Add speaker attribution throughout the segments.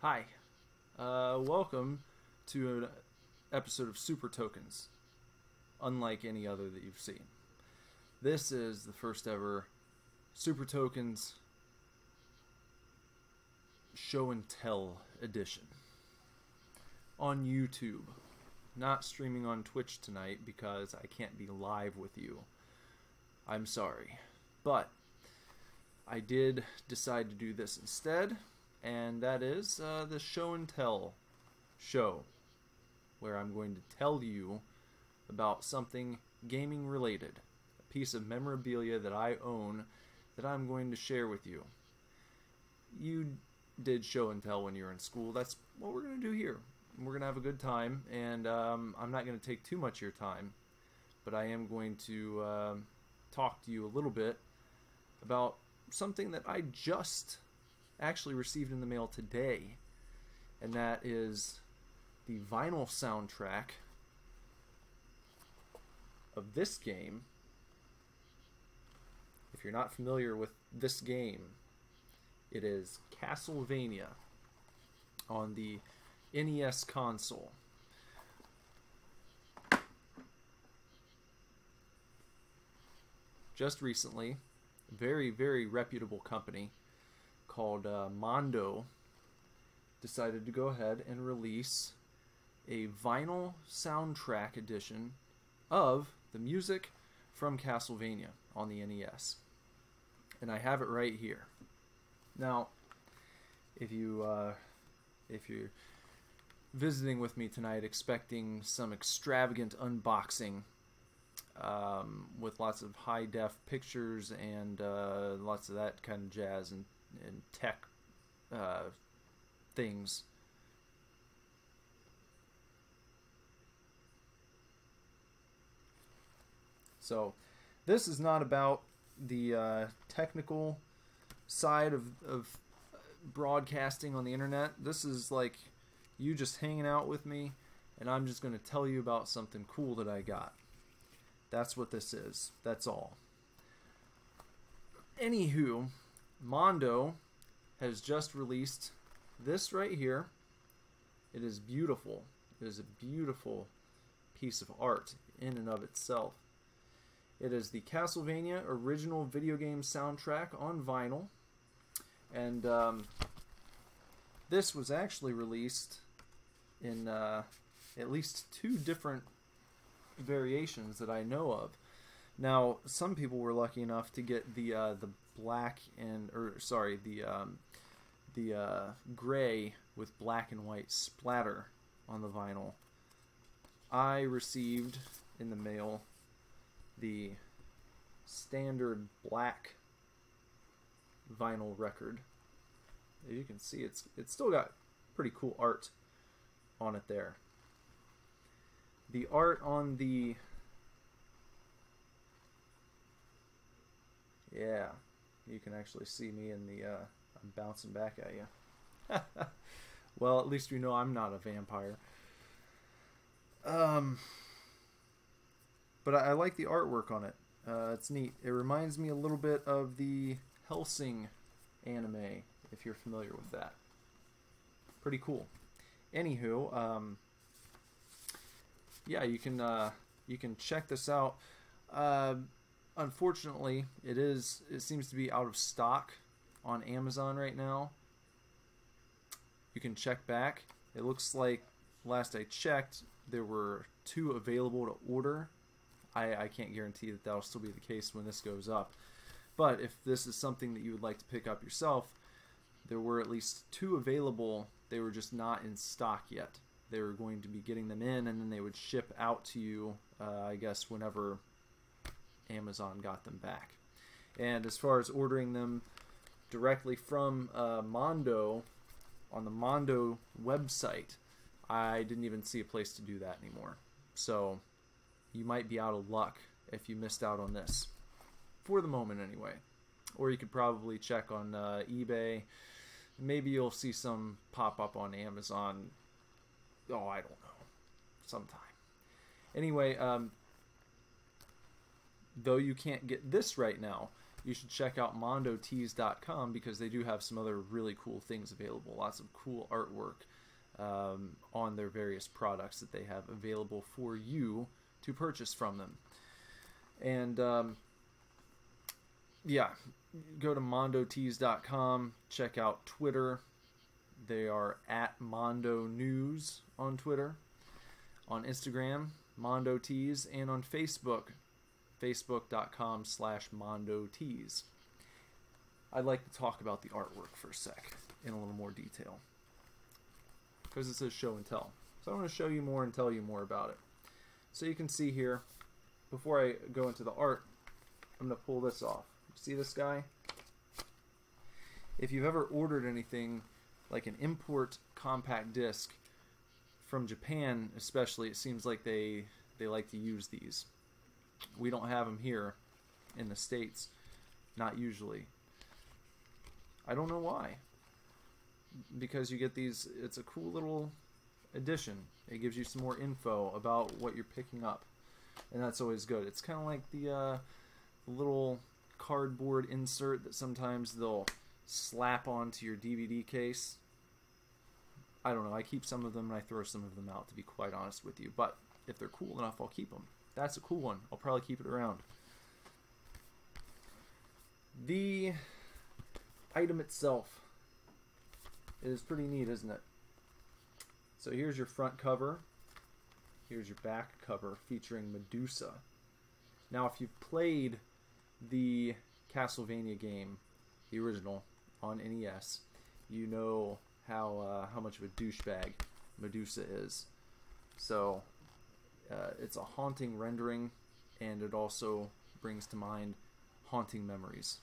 Speaker 1: Hi, welcome to an episode of Super Tokens, unlike any other that you've seen. This is the first ever Super Tokens Show and Tell edition on YouTube. Not streaming on Twitch tonight because I can't be live with you. I'm sorry. But I did decide to do this instead, and that is the Show and Tell show, where I'm going to tell you about something gaming related, a piece of memorabilia that I own that I'm going to share with you. You did show and tell when you were in school. That's what we're going to do here. We're going to have a good time, and I'm not going to take too much of your time, but I am going to talk to you a little bit about something that I just actually received in the mail today, and that is the vinyl soundtrack of this game. If you're not familiar with this game, it is Castlevania on the NES console. Just recently, a very, very reputable company called Mondo decided to go ahead and release a vinyl soundtrack edition of the music from Castlevania on the NES. And I have it right here. Now, if you're visiting with me tonight expecting some extravagant unboxing with lots of high-def pictures and lots of that kind of jazz and tech things, so this is not about the technical side of broadcasting on the internet. This is like you just hanging out with me, and I'm just going to tell you about something cool that I got. That's what this is. That's all. Anywho, Mondo has just released this right here. It is beautiful. It is a beautiful piece of art in and of itself. It is the Castlevania original video game soundtrack on vinyl. And this was actually released in at least 2 different variations that I know of. Now, some people were lucky enough to get the black and the gray with black and white splatter on the vinyl. I received in the mail the standard black vinyl record. As you can see, it's still got pretty cool art on it there. The art on the... yeah, you can actually see me in the... I'm bouncing back at you. Well, at least you know I'm not a vampire. But I like the artwork on it. It's neat. It reminds me a little bit of the Hellsing anime, if you're familiar with that. Pretty cool. Anywho, yeah, you can check this out. Unfortunately, it seems to be out of stock on Amazon right now. You can check back. It looks like last I checked there were 2 available to order. I can't guarantee that that'll still be the case when this goes up. But if this is something that you would like to pick up yourself, there were at least 2 available. They were just not in stock yet. They were going to be getting them in, and then they would ship out to you, I guess, whenever Amazon got them back. And as far as ordering them directly from Mondo, on the Mondo website, I didn't even see a place to do that anymore. So you might be out of luck if you missed out on this. For the moment, anyway. Or you could probably check on eBay. Maybe you'll see some pop up on Amazon. Oh, I don't know. Sometime. Anyway, though you can't get this right now, you should check out mondotees.com because they do have some other really cool things available. Lots of cool artwork on their various products that they have available for you to purchase from them. And yeah, go to mondotees.com, check out Twitter. They are at Mondo News on Twitter. On Instagram, Mondo Tees, and on Facebook, facebook.com/mondotees. I'd like to talk about the artwork for a sec in a little more detail because it says show and tell. So I want to show you more and tell you more about it. So you can see here, before I go into the art, I'm going to pull this off. See this guy? If you've ever ordered anything like an import compact disc from Japan especially, it seems like they like to use these. We don't have them here in the States, not usually. I don't know why. Because you get these, it's a cool little addition. It gives you some more info about what you're picking up, and that's always good. It's kind of like the little cardboard insert that sometimes they'll slap onto your DVD case. I don't know, I keep some of them and I throw some of them out, to be quite honest with you, but if they're cool enough, I'll keep them. That's a cool one. I'll probably keep it around. The item itself is pretty neat, isn't it? So here's your front cover. Here's your back cover featuring Medusa. Now, if you've played the Castlevania game, the original, on NES, you know how much of a douchebag Medusa is. So it's a haunting rendering, and it also brings to mind haunting memories.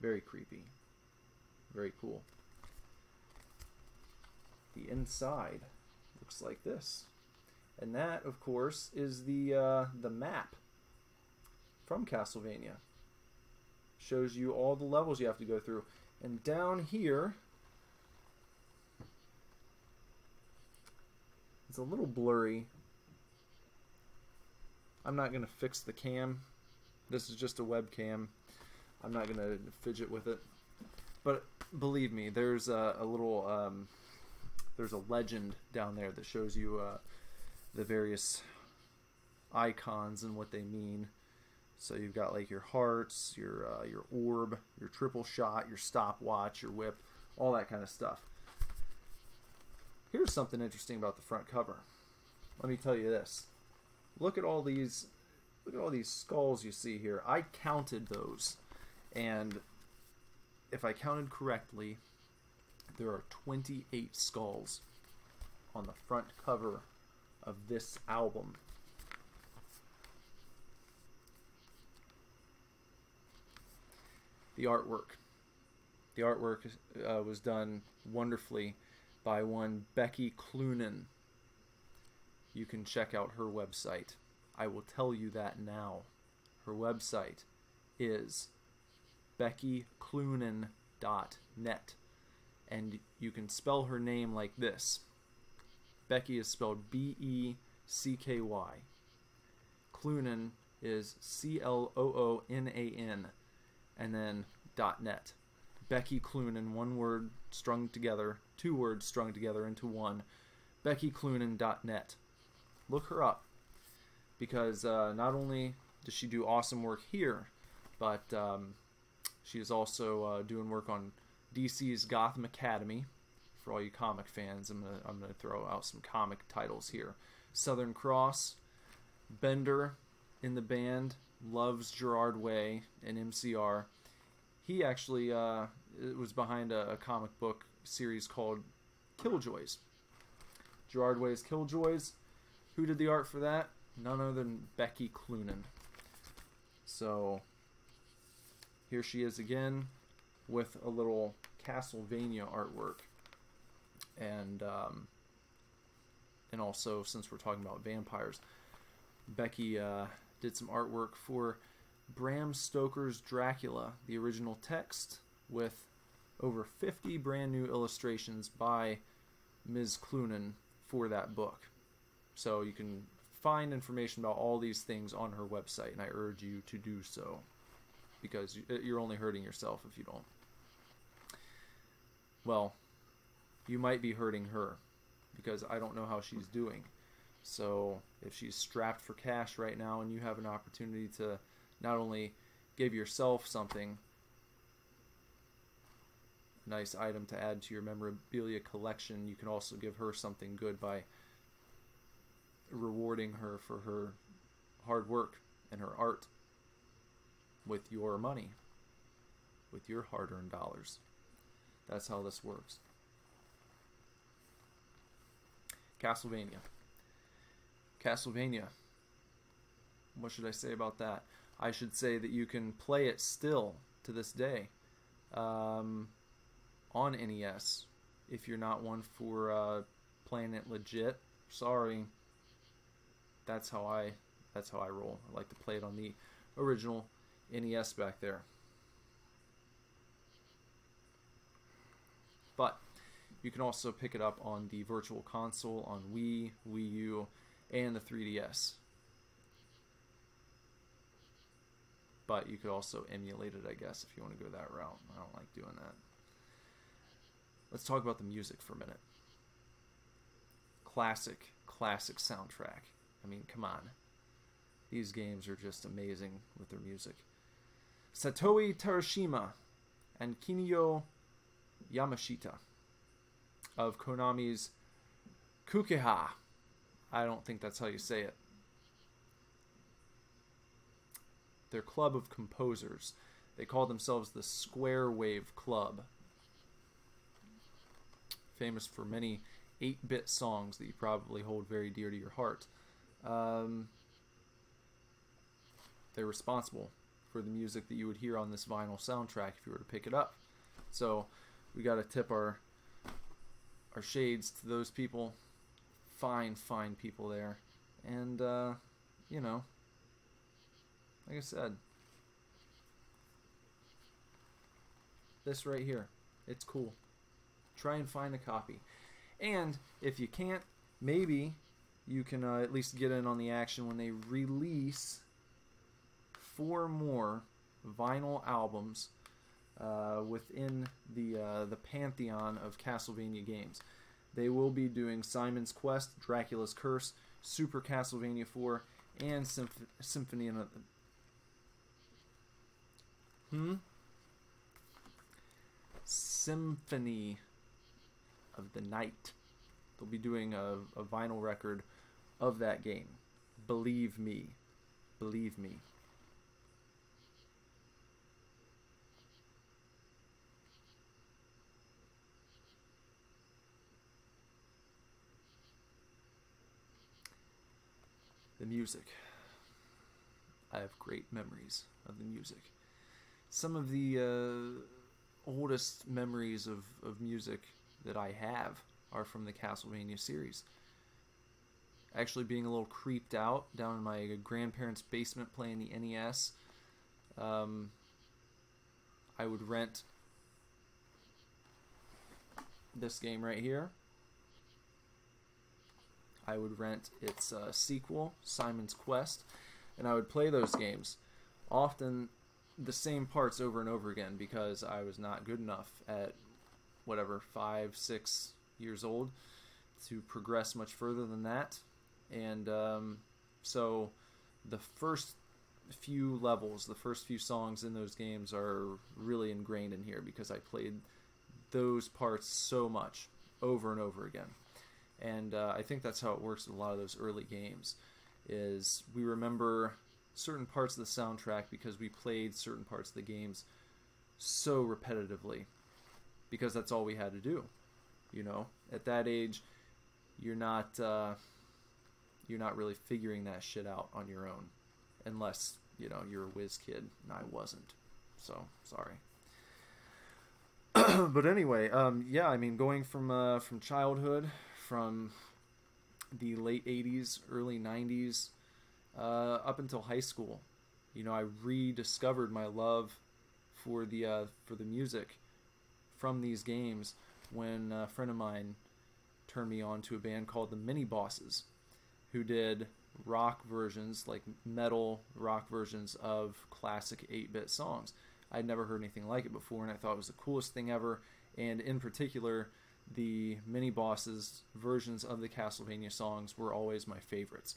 Speaker 1: Very creepy. Very cool. The inside looks like this. And that, of course, is the map from Castlevania. Shows you all the levels you have to go through. And down here, it's a little blurry. I'm not going to fix the cam. This is just a webcam. I'm not going to fidget with it. But believe me, there's a little, there's a legend down there that shows you the various icons and what they mean. So you've got like your hearts, your orb, your triple shot, your stopwatch, your whip, all that kind of stuff. Here's something interesting about the front cover. Let me tell you this. Look at all these skulls you see here. I counted those, and if I counted correctly, there are 28 skulls on the front cover of this album. The artwork. The artwork was done wonderfully by one Becky Cloonan. You can check out her website. I will tell you that now. Her website is BeckyCloonan.net. And you can spell her name like this. Becky is spelled B-E-C-K-Y. Cloonan is C-L-O-O-N-A-N. And then .net. Becky Cloonan, one word strung together, two words strung together into one. BeckyCloonan.net. Look her up, because not only does she do awesome work here, but she is also doing work on DC's Gotham Academy. For all you comic fans, I'm gonna throw out some comic titles here. Southern Cross, Bender in the band loves Gerard Way and MCR. He actually was behind a comic book series called Killjoys. Gerard Way's Killjoys. Who did the art for that? None other than Becky Cloonan. So here she is again with a little Castlevania artwork. And also, since we're talking about vampires, Becky did some artwork for Bram Stoker's Dracula, the original text, with over 50 brand new illustrations by Ms. Cloonan for that book. So you can find information about all these things on her website, and I urge you to do so, because you're only hurting yourself if you don't. Well, you might be hurting her, because I don't know how she's doing. So if she's strapped for cash right now and you have an opportunity to not only give yourself something, a nice item to add to your memorabilia collection, you can also give her something good by rewarding her for her hard work and her art with your money, with your hard-earned dollars. That's how this works. Castlevania. Castlevania. What should I say about that? I should say that you can play it still to this day on NES. If you're not one for playing it legit, sorry. That's how I roll. I like to play it on the original NES back there. But you can also pick it up on the Virtual Console, on Wii, Wii U, and the 3DS. But you could also emulate it, I guess, if you want to go that route. I don't like doing that. Let's talk about the music for a minute. Classic soundtrack. I mean, come on. These games are just amazing with their music. Satoe Terashima and Kinyo Yamashita of Konami's Kukeha. I don't think that's how you say it. Their club of composers. They call themselves the Square Wave Club. Famous for many 8-bit songs that you probably hold very dear to your heart. They're responsible for the music that you would hear on this vinyl soundtrack if you were to pick it up. So we got to tip our shades to those people. Fine people there. And, you know, like I said, this right here, it's cool. Try and find a copy. And if you can't, maybe you can at least get in on the action when they release 4 more vinyl albums within the pantheon of Castlevania games. They will be doing Simon's Quest, Dracula's Curse, Super Castlevania 4, and Symphony of Symphony of the Night. They'll be doing a vinyl record of that game. Believe me. Believe me. The music. I have great memories of the music. Some of the oldest memories of music that I have are from the Castlevania series. Actually being a little creeped out down in my grandparents' basement playing the NES. I would rent this game right here. I would rent its sequel, Simon's Quest, and I would play those games. Often the same parts over and over again because I was not good enough at whatever, 5, 6 years old to progress much further than that. And so the first few levels, the first few songs in those games are really ingrained in here because I played those parts so much over and over again. And I think that's how it works with a lot of those early games, is we remember certain parts of the soundtrack because we played certain parts of the games so repetitively, because that's all we had to do. You know, at that age, you're not really figuring that shit out on your own, unless, you know, you're a whiz kid, and I wasn't. So sorry. But anyway, yeah, I mean, going from childhood, from the late 80s, early 90s, up until high school, you know, I rediscovered my love for the music from these games when a friend of mine turned me on to a band called the Mini Bosses, who did rock versions, like metal rock versions of classic 8-bit songs. I'd never heard anything like it before, and I thought it was the coolest thing ever. And in particular, the mini-bosses versions of the Castlevania songs were always my favorites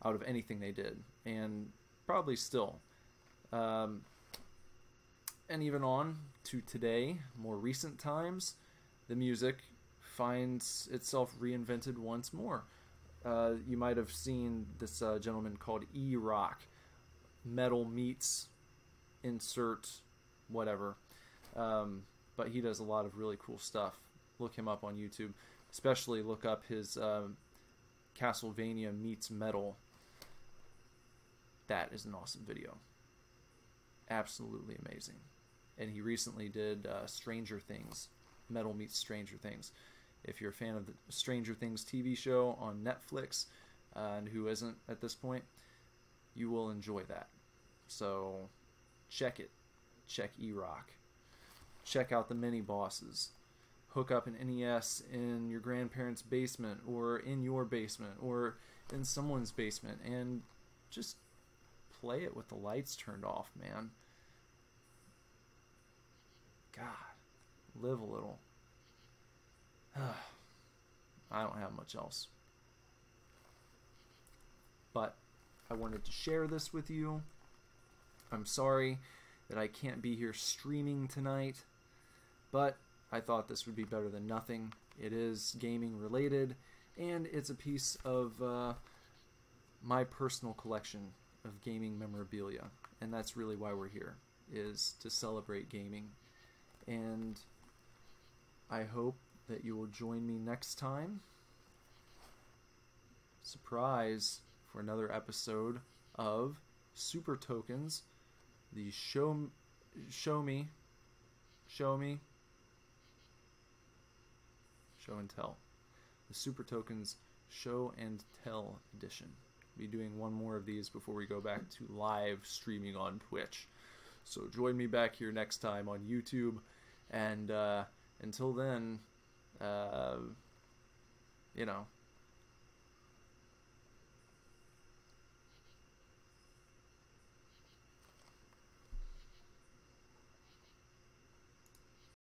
Speaker 1: out of anything they did, and probably still. And even on to today, more recent times, the music finds itself reinvented once more. You might have seen this gentleman called E-Rock. Metal meets insert whatever. But he does a lot of really cool stuff. Look him up on YouTube. Especially look up his Castlevania meets metal. That is an awesome video. Absolutely amazing. And he recently did Stranger Things. Metal meets Stranger Things. If you're a fan of the Stranger Things TV show on Netflix, and who isn't at this point, you will enjoy that. So check it. Check E-Rock. Check out the mini bosses. Hook up an NES in your grandparents' basement, or in your basement, or in someone's basement, and just play it with the lights turned off, man. God, live a little. I don't have much else. But I wanted to share this with you. I'm sorry that I can't be here streaming tonight, but I thought this would be better than nothing. It is gaming related, and it's a piece of my personal collection of gaming memorabilia, and that's really why we're here, is to celebrate gaming. And I hope that you will join me next time. Surprise, for another episode of Super Tokens, the show and tell, the Super Tokens Show and Tell edition. Be doing one more of these before we go back to live streaming on Twitch. So join me back here next time on YouTube, and until then, you know,